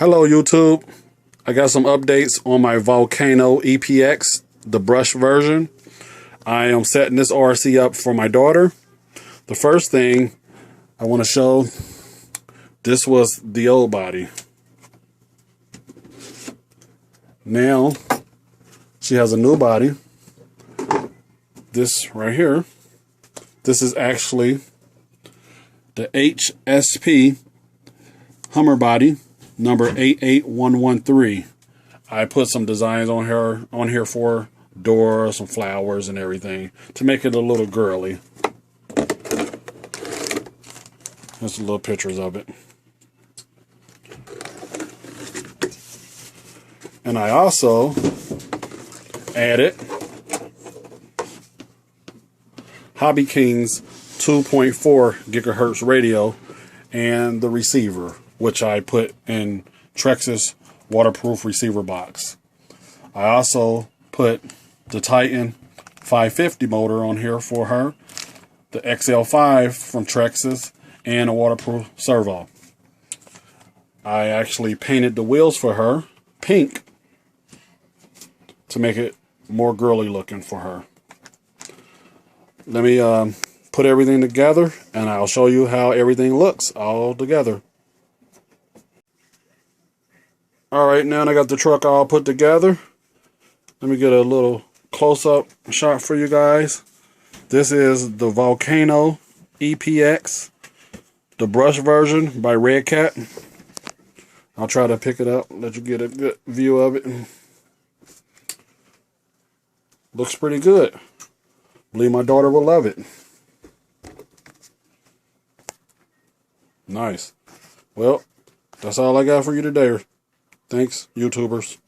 Hello YouTube, I got some updates on my Volcano EPX, the brush version. I am setting this RC up for my daughter. The first thing I want to show, this was the old body. Now she has a new body. This right here, this is actually the HSP Hummer body number 88113. I put some designs on here for doors, some flowers and everything to make it a little girly. Just little pictures of it. And I also added Hobby King's 2.4 gigahertz radio and the receiver, which I put in Trex's waterproof receiver box. I also put the Titan 550 motor on here for her, the XL5 from Trex's, and a waterproof servo. I actually painted the wheels for her pink to make it more girly looking for her. Let me put everything together and I'll show you how everything looks all together. Alright, now I got the truck all put together. Let me get a little close-up shot for you guys. This is the Volcano EPX, the brush version by Redcat. I'll try to pick it up, let you get a good view of it. Looks pretty good. Believe my daughter will love it. Nice. Well, that's all I got for you today. Thanks, YouTubers.